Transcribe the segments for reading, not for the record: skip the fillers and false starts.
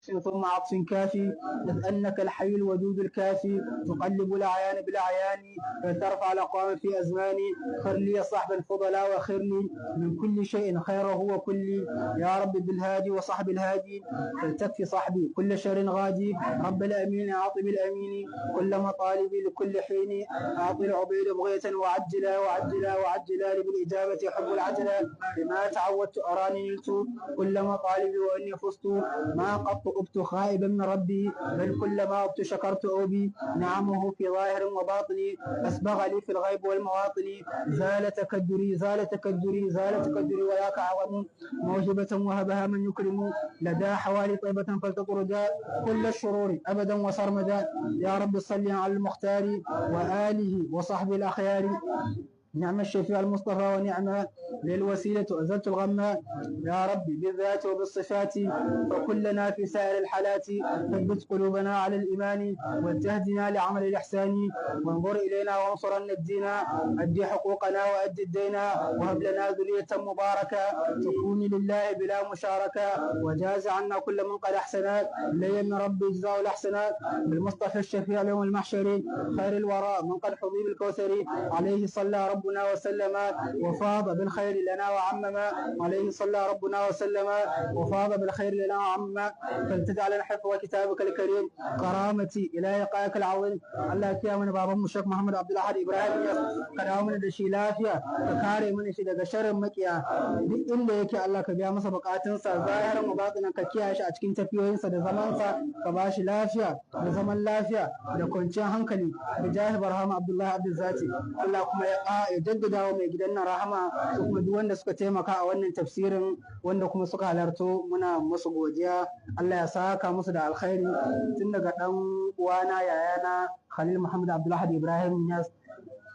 ثم عطف كافي، إذ أنك الحي الودود الكافي تقلب الأعيان بالأعيان فترفع الأقوام في أزماني. خر لي صحب الفضلاء وخر لي من كل شيء خيره وكلي. يا رب بالهادي وصحب الهادي فلتكفي صحبي كل شر غادي. رب الأمين أعطي بالأمين كل مطالبي لكل حين. أعطي العبيد بغية وعجلا وعجلا وعجلا لي بالإجابة حب العجلة. بما تعودت أراني نلت كل مطالبي وإني فزت. ما قط أبت خائبا من ربي بل كلما أبت شكرت أوبي. نعمه في ظاهر وباطني أسبغ لي في الغيب والمواطن. زال تكدري زال تكدري زال تكدري وياك عظم موهبة وهبها من يكرم. لدى حوالي طيبة فلتطرد كل الشرور أبدا وسرمدا. يا رب صل على المختار وآله وصحبه الأخيار. نعم الشفيع المصطفى ونعمة للوسيلة أزلت الغمة. يا ربي بالذات وبالصفات فكلنا في سائر الحالات. ثبت قلوبنا على الإيمان واجتهدنا لعمل الإحسان. وانظر إلينا وانصرنا الدين أدي حقوقنا وأدي الدين. وهب لنا ذرية مباركة تكون لله بلا مشاركة. وجاز عنا كل من قد أحسن إلي من ربي جزاء الأحسنات. بالمصطفى الشفيع يوم المحشر خير الوراء من قد حظي بالكوثر. عليه صلى ربنا وسلم وفاض بالخير لنا وعمما. عليه صلى ربنا وسلم وفاض بالخير لنا وعمما. فلتجعل حفظ كتابك الكريم كرامتي الى لقائك العظيم. الله ya mana baban mu Sheikh Muhammad Abdulahad Ibrahim ya ka dawo mana da shi lafiya ka kare mana shi daga sharrin makiya duk inda yake. Allah ka biya masa bukatunsa zahirin wa batinan ka kiyaye shi a cikin tafiyoyinsa da zamansa ka ba shi lafiya da zaman lafiya da kwanciyar hankali da jahi barhama Abdullahi Abdulzati. Allah kuma ya jaddada wa mai gidan nan rahama su kuma duk wanda suka taimaka a wannan tafsirin wanda kuma suka halarto muna musu godiya. Allah ya saka musu da alkhairi tun daga dan uwana yayana Khalil Muhammad Abdulahad Ibrahim Yas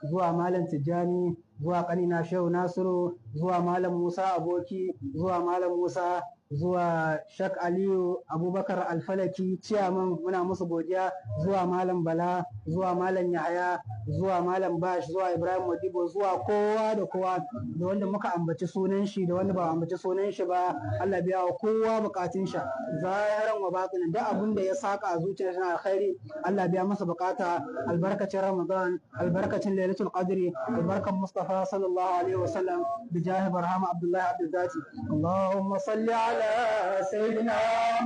zuwa Malam Tijjani zuwa kanina Shehu Nasiru zuwa Malam Musa Aboki zuwa Malam Musa zuwa Shak Aliyu Abubakar Alfalaki ciyaman muna musu godiya zuwa Malam Bala zuwa Malam Yahaya zuwa Malam Bash zuwa Ibrahim Modibo zuwa kowa da kowa da wanda muka ambaci sunan shi da wanda ba ambaci sunan shi ba. Allah biya wa kowa bukatun shi zahiran wa batinan da abin da ya saka a zuciyar shi na alkhairi Allah biya masa bukata albarkacin Ramadan albarkacin Lailatul Qadri albarkan Mustafa sallallahu alaihi wasallam bijahi barhama Abdullahi Abdulzati. Allahumma salli على سيدنا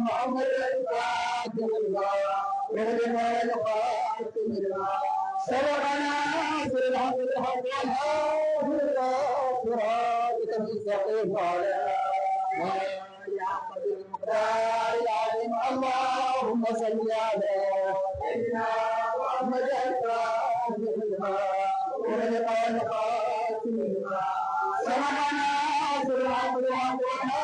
محمد الفاتح لما القاتل سبقنا في الحق الحق والهادي المستقيم على المقدار العظيم. اللهم صل على سيدنا محمد الفاتح لما القاتل سبقنا في الحق الحق